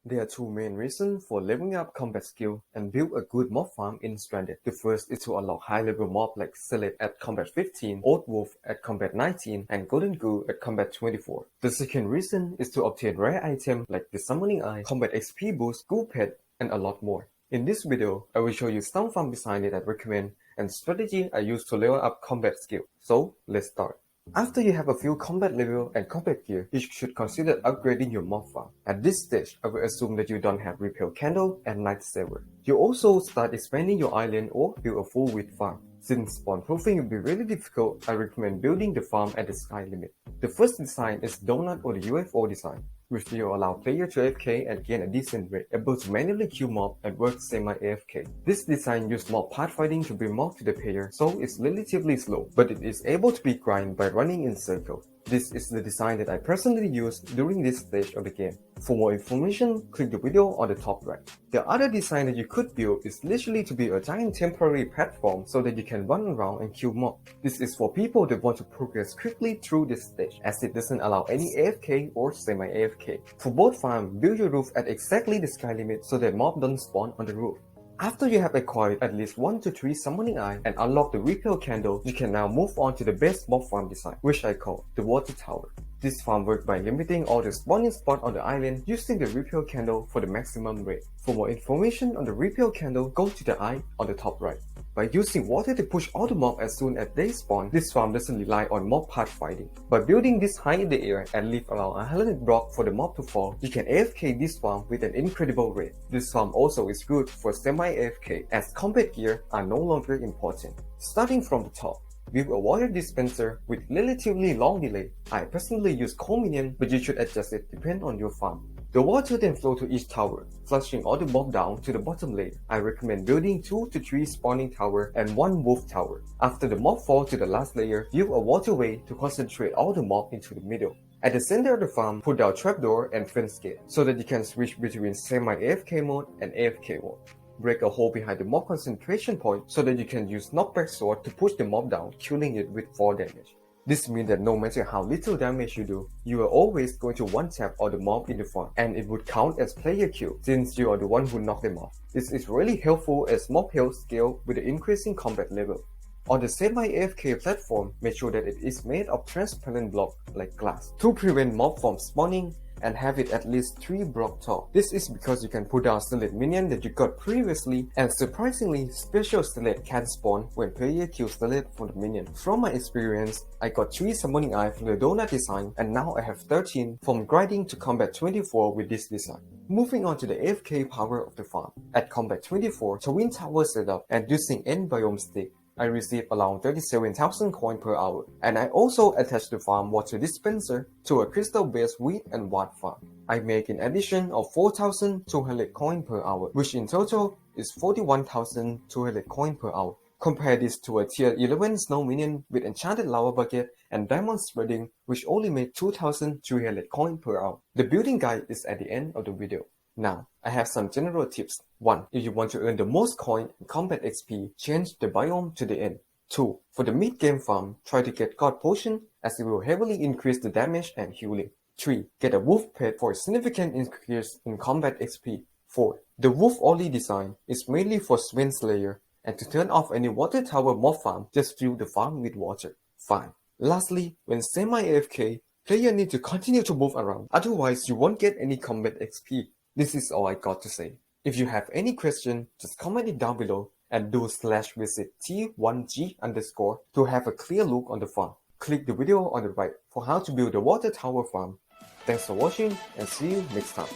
There are two main reasons for leveling up combat skill and build a good mob farm in Stranded. The first is to unlock high-level mobs like Select at combat 15, Old Wolf at combat 19, and Golden Goo at combat 24. The second reason is to obtain rare items like the Summoning Eye, combat XP boost, Goo Pet, and a lot more. In this video, I will show you some farm design that I recommend and strategy I use to level up combat skill. So let's start. After you have a few combat level and combat gear, you should consider upgrading your mob farm. At this stage, I will assume that you don't have Repel Candle and Night Saver. You also start expanding your island or build a full width farm. Since spawn proofing will be really difficult, I recommend building the farm at the sky limit. The first design is Donut or the UFO design, which will allow player to AFK and gain a decent rate, able to manually kill mob and work semi-AFK. This design uses mob pathfinding to bring mob to the player, so it's relatively slow, but it is able to be grind by running in circles. This is the design that I personally use during this stage of the game. For more information, click the video on the top right. The other design that you could build is literally to be a giant temporary platform so that you can run around and kill mob. This is for people that want to progress quickly through this stage, as it doesn't allow any AFK or semi-AFK. For both farms, build your roof at exactly the sky limit so that mob don't spawn on the roof. After you have acquired at least 1 to 3 Summoning Eye and unlock the Repel Candle, you can now move on to the best mob farm design, which I call the Water Tower. This farm works by limiting all the spawning spots on the island using the Repel Candle for the maximum rate. For more information on the Repel Candle, go to the eye on the top right. By using water to push all the mob as soon as they spawn, this farm doesn't rely on mob pathfinding. By building this high in the air and leave around 100 blocks for the mob to fall, you can AFK this farm with an incredible rate. This farm also is good for semi-AFK, as combat gear are no longer important. Starting from the top, build a water dispenser with relatively long delay. I personally use cold minion, but you should adjust it depending on your farm. The water then flows to each tower, flushing all the mob down to the bottom layer. I recommend building 2 to 3 spawning tower and 1 wolf tower. After the mob fall to the last layer, build a waterway to concentrate all the mob into the middle. At the center of the farm, put down trapdoor and fence gate so that you can switch between semi-AFK mode and AFK mode. Break a hole behind the mob concentration point so that you can use knockback sword to push the mob down, killing it with 4 damage. This means that no matter how little damage you do, you are always going to one-tap all the mob in the farm, and it would count as player kill since you are the one who knocked them off. This is really helpful as mob health scale with the increasing combat level. On the semi-AFK platform, make sure that it is made of transparent block like glass to prevent mob from spawning, and have it at least 3 blocks tall. This is because you can put down select minion that you got previously, and surprisingly, special select can spawn when player kills select from the minion. From my experience, I got 3 Summoning Eye from the donut design, and now I have 13 from grinding to combat 24 with this design. Moving on to the AFK power of the farm. At combat 24, Twin Tower setup and using End Biome stick, I receive around 37,000 coins per hour, and I also attach the farm water dispenser to a crystal-based wheat and watt farm. I make an addition of 4,200 coins per hour, which in total is 41,200 coins per hour. Compare this to a tier 11 snow minion with enchanted lava bucket and diamond spreading, which only make 2,300 coins per hour. The building guide is at the end of the video. Now, I have some general tips. 1. If you want to earn the most coin and combat XP, change the biome to the end. 2. For the mid-game farm, try to get God Potion as it will heavily increase the damage and healing. 3. Get a wolf pet for a significant increase in combat XP. 4. The wolf only design is mainly for Sven Slayer, and to turn off any water tower mob farm, just fill the farm with water. 5. Lastly, when semi-AFK, player need to continue to move around, otherwise you won't get any combat XP. This is all I got to say. If you have any question, just comment it down below and do /visit T1G_ to have a clear look on the farm. Click the video on the right for how to build a water tower farm. Thanks for watching and see you next time.